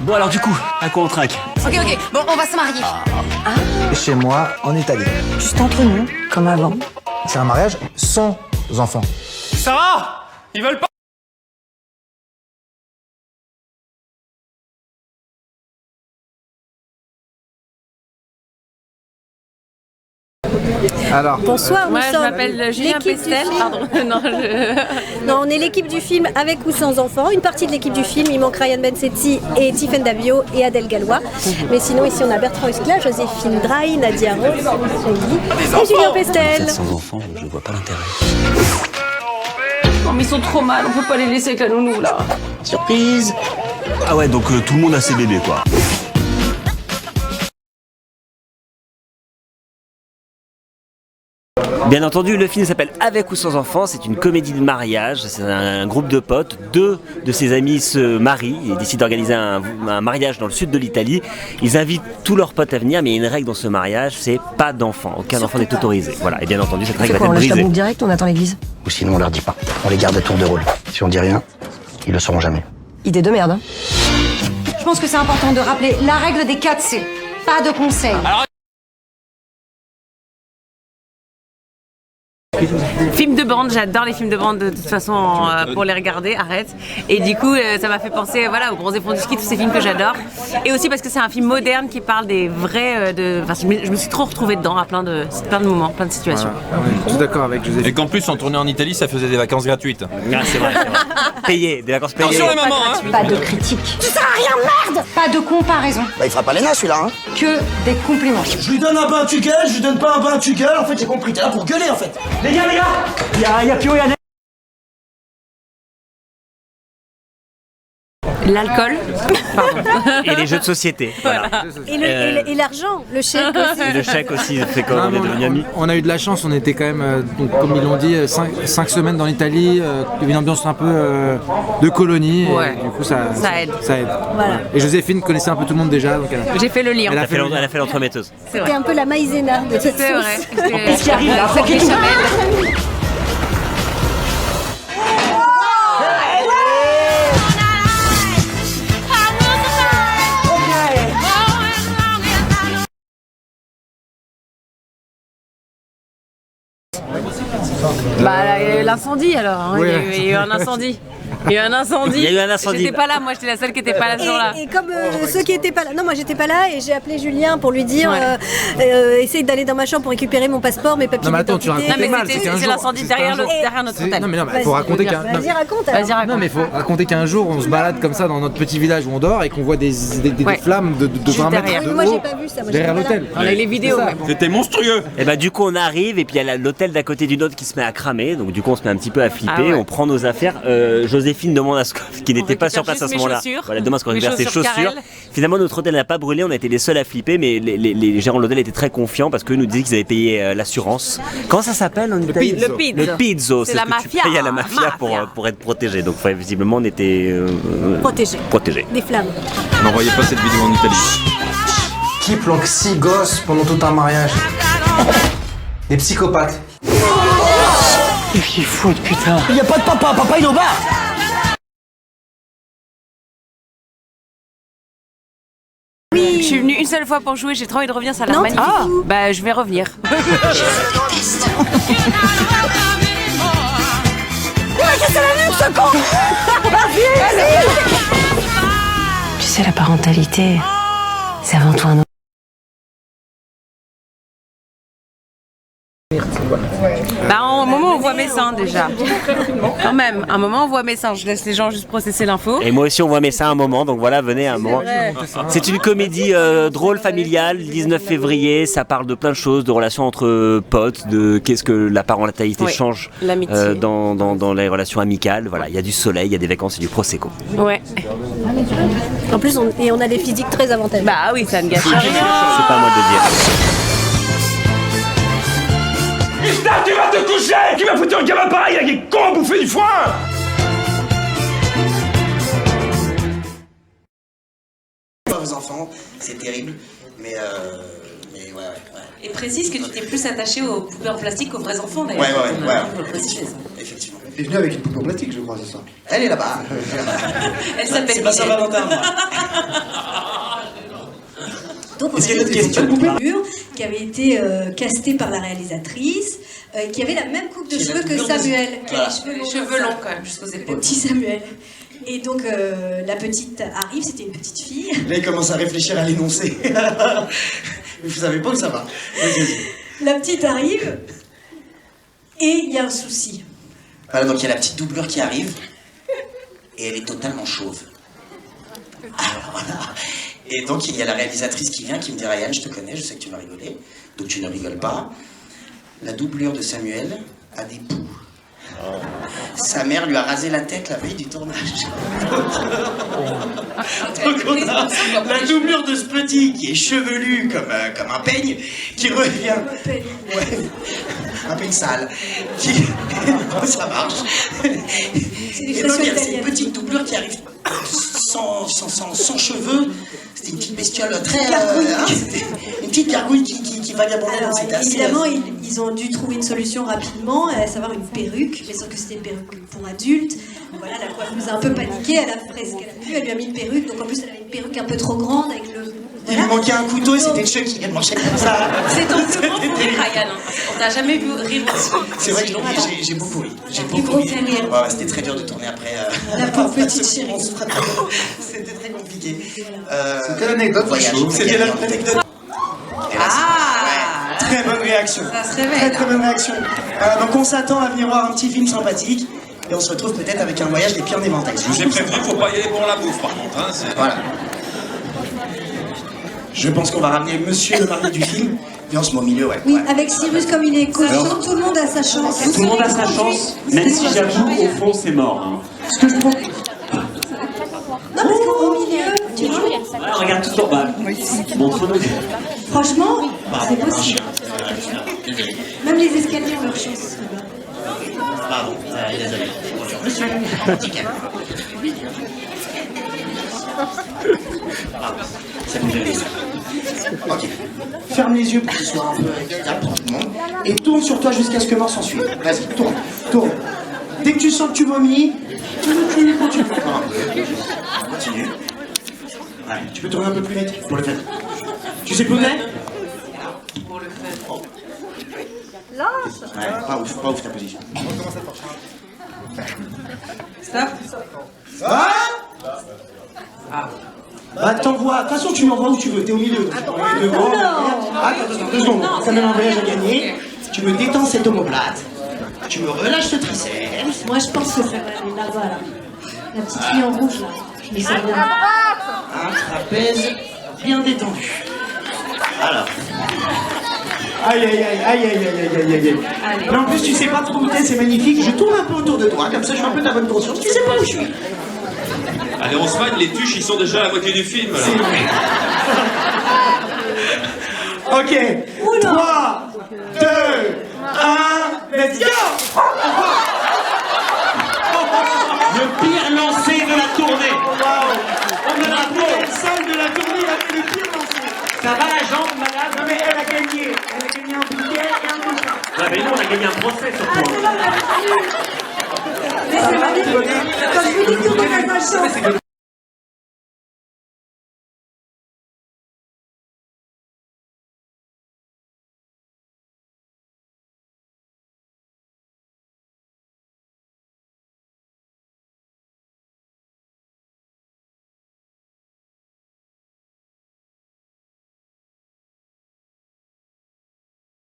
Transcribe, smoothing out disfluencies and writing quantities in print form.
Bon alors du coup, à quoi on trinque? Ok, bon, on va se marier. Chez moi, en Italie. Juste entre nous, comme avant. C'est un mariage sans enfants. Ça va? Ils veulent pas? Alors, Bonsoir, nous Moi, je sommes m'appelle Julien l'équipe du Pestel. film. Pardon, non, Non, on est l'équipe du film avec ou sans enfants. Une partie de l'équipe du film, il manque Ryan Bensetti et Tiffen Davio et Adèle Gallois. Mais sinon, ici, on a Bertrand Huskla, Joséphine Drahi, Nadia Rose, et Julien Pestel. Sans enfants, je vois pas l'intérêt. Non, mais ils sont trop mal, on peut pas les laisser avec la nounou là. Surprise! Ah ouais, donc tout le monde a ses bébés quoi. Bien entendu, le film s'appelle Avec ou sans enfants, c'est une comédie de mariage, c'est un groupe de potes, deux de ses amis se marient et décident d'organiser un mariage dans le sud de l'Italie. Ils invitent tous leurs potes à venir, mais il y a une règle dans ce mariage, c'est pas d'enfants, aucun enfant n'est autorisé. Voilà, et bien entendu, cette règle va être On lâche la brisée. bombe direct, on attend l'église. ou sinon on leur dit pas. On les garde à tour de rôle. Si on dit rien, ils le sauront jamais. Idée de merde, hein. Je pense que c'est important de rappeler la règle des 4 C. Pas de conseils. Film de bande, j'adore les films de bande de toute façon pour les regarder, arrête. Et du coup, ça m'a fait penser voilà, au Bronzé Fond du Ski, tous ces films que j'adore. Et aussi parce que c'est un film moderne qui parle des vrais. Je me suis trop retrouvée dedans à plein de moments, plein de situations. On est tout d'accord avec Joséphine. Et qu'en plus, en tournée en Italie, ça faisait des vacances gratuites. Ah, c'est vrai, c'est vrai. Payé, des vacances payées. Attention les mamans, hein. Pas de critique. Tu sers à rien, merde. Pas de comparaison. Bah il fera pas les nains celui-là, hein. Que des compliments. Je lui donne un bain tu gueules, je lui donne pas un bain tu gueules, en fait j'ai compris, t'es là pour gueuler en fait. Les gars, il y a Pio et Annette. L'alcool, pardon. Et les jeux de société, voilà. Et l'argent, le chèque aussi. Et le chèque aussi, fait comme on est devenus amis. On a eu de la chance, on était quand même, donc, comme ils l'ont dit, 5 semaines dans l'Italie, une ambiance un peu de colonie. Et, Ouais. du coup, ça aide. Voilà. Et Joséphine connaissait un peu tout le monde déjà. Donc J'ai fait le lien. Elle a Elle a fait l'entremetteuse. C'est C'était vrai. un peu la maïzena de cette C'est sauce. vrai. Qu'est-ce qui arrive là? Avec les chamelles. Bah l'incendie alors, hein. Oui. Il y a eu un incendie. Il y a eu un incendie. Il y a eu un incendie. J'étais pas là, moi j'étais la seule qui était pas là ce jour-là. Et comme ceux qui étaient pas là, non moi j'étais pas là et j'ai appelé Julien pour lui dire Ouais. essaye d'aller dans ma chambre pour récupérer mon passeport, mes papiers Non, mais attends, tu d'identité. Non mais mal, c'était c'était un c'est jour. l'incendie C'était un derrière jour. notre C'est- hôtel. Non mais faut raconter qu'un. Vas-y raconte alors. Vas-y raconte. Non mais faut raconter qu'un jour on se balade comme ça dans notre petit village où on dort et qu'on voit des Ouais. flammes de 20 mètres derrière. de Moi haut j'ai pas vu ça, moi derrière j'étais pas là. l'hôtel. On a eu les vidéos. C'est ça. mais bon. C'était monstrueux. Et bah du coup on arrive et puis il y a l'hôtel d'à côté d'une autre qui se met à cramer, donc du coup on se met un petit peu à flipper, Ah ouais. on prend nos affaires. Joséphine demande à ce qui n'était pas sur place à ce mes moment-là. chaussures. Voilà, demande à ce qu'on Mes récupère ses chaussures chaussures. Carrel. Finalement notre hôtel n'a pas brûlé, on a été les seuls à flipper, mais les gérants de l'hôtel étaient très confiants parce qu'eux nous disaient qu'ils avaient payé l'assurance. Comment ça s'appelle en Italie? Le pizzo. Le pizzo, C'est c'est la ce que mafia. tu payes à la mafia, Mafia. pour être protégé. Donc visiblement on était protégés. Des flammes. N'envoyez pas cette vidéo en Italie. Qui planque 6 gosses pendant tout un mariage? Des psychopathes. Il faut putain. Il y a pas de papa il est au bar. Je suis venue une seule fois pour jouer, j'ai trop envie de revenir, ça a l'air Non, magnifique. t'es fou. Bah je vais revenir. Tu sais, la parentalité, c'est avant tout un Bah un moment on voit mes seins déjà. Quand même, un moment on voit mes seins, je laisse les gens juste processer l'info. Et moi aussi on voit mais ça un moment, donc voilà, venez un moment. C'est une comédie drôle, familiale, 19 février, ça parle de plein de choses, de relations entre potes, de qu'est-ce que la parentalité Oui, change l'amitié. dans les relations amicales. Voilà, il y a du soleil, il y a des vacances et du prosecco. Ouais. En plus on a des physiques très avantageuses. Bah oui, ça ne gâche rien. C'est pas à moi de le dire. Putain, tu vas te coucher. Qui m'a foutu un gamin pareil avec des cons à bouffer du foin? Vos enfants, c'est terrible, mais ouais. Et précise que tu t'es plus attaché aux poupées en plastique qu'aux vrais enfants d'ailleurs. Ouais. On peut le préciser. Effectivement. est venue avec une poupée en plastique, je crois, c'est ça. Elle est là-bas. Elle s'appelle C'est pas Saint-Valentin, moi. Donc on Est-ce qu'il y a a d'autres une questions doublure qui avait été castée par la réalisatrice, qui avait la même coupe de cheveux que Samuel, qui a les cheveux longs quand même jusqu'aux le épaules. petit Samuel. Et donc la petite arrive, c'était une petite fille. Là, il commence à réfléchir à l'énoncé. Mais vous savez pas où ça va. La petite arrive et il y a un souci. Voilà, donc il y a la petite doublure qui arrive et elle est totalement chauve. Alors voilà. Et donc il y a la réalisatrice qui vient qui me dit Ryan, je te connais, je sais que tu vas rigoler, donc tu ne rigoles pas. La doublure de Samuel a des poux. Sa mère lui a rasé la tête la veille du tournage. Donc on a la doublure de ce petit qui est chevelu comme un peigne, qui revient. Ouais, un peigne sale. Ça marche. Et donc il y a cette petite doublure qui arrive sans cheveux. C'était une petite bestiole très... c'était une petite gargouille qui vagabondait. Alors, C'était assez... évidemment, ils ont dû trouver une solution rapidement, à savoir une perruque, mais sauf que c'était une perruque pour adultes. Voilà, la coiffeuse a un peu paniqué, elle a fait ce qu'elle a pu, elle lui a mis une perruque, donc en plus elle avait une perruque un peu trop grande avec le... Il lui manquait un couteau et c'était Chuck qui vient de manger comme ça. C'est ton plus grand rire, Ryan. On t'a jamais vu rire aussi. C'est vrai que j'ai beaucoup ri. J'ai beaucoup ri. Ouais, c'était très dur de tourner après. La pauvre petite chérie. C'était très compliqué. C'était l'anecdote Voyage. C'était l'anecdote. Ah, Très bonne réaction. ça se révèle. Très bonne réaction. Donc on s'attend à venir voir un petit film sympathique. Et on se retrouve peut-être avec un voyage des pires éventails. Je vous ai prévenu, faut pas y aller pour la bouffe par contre. Hein, voilà. Je pense qu'on va ramener monsieur le mari du film. Viens, au milieu, ouais. Oui, avec Cyrus comme il est cochon, tout le monde a sa chance. Tout le monde a sa chance, même si j'avoue, au fond, c'est mort. Hein. Ce que je trouve... Non, parce qu'au milieu, tu vois... Ouais, regarde tout en bas. Montre-nous. Franchement, c'est possible. Même les escaliers ont leur chance. Pardon, désolé. Bonjour, monsieur. C'est bon, j'ai ok. Ferme les yeux pour que ce soit un peu agréable pour tout le monde. Et tourne sur toi jusqu'à ce que mort s'en suive. Vas-y, tourne, tourne. Dès que tu sens que tu vomis, tu continues. Continue. Ouais, tu peux tourner un peu plus vite pour le faire. Tu sais poser? Pour le fun. Ouais, pas ouf ta position. Stop. Bah t'envoies, de toute façon tu m'envoies où tu veux, t'es au milieu. Attends, 2 secondes, t'as même un voyage à gagner. Tu me détends cette omoplate, tu me relâches ce triceps. Moi, je pense que ça va aller là-bas, là. La petite fille en rouge, là. Je me sens bien. Un trapèze bien détendu. Alors. Aïe. Mais en plus tu sais pas trop où t'es, c'est magnifique. Je tourne un peu autour de toi, comme ça je suis un peu de la bonne conscience. Tu sais pas où je suis. Allez, on se magne, les tuches, ils sont déjà à la moitié du film. Là. Ok. 3, 2, 1, let's go. Le pire lancé de la tournée. On a la première salle de la tournée avec le pire lancé. Ça va la jambe, madame? Non mais elle a gagné. Elle a gagné un bouquet et un bouquet. Ouais, mais nous, on a gagné un procès surtout. Mais c'est magnifique. Quand je vous dis qu'on a sa chance.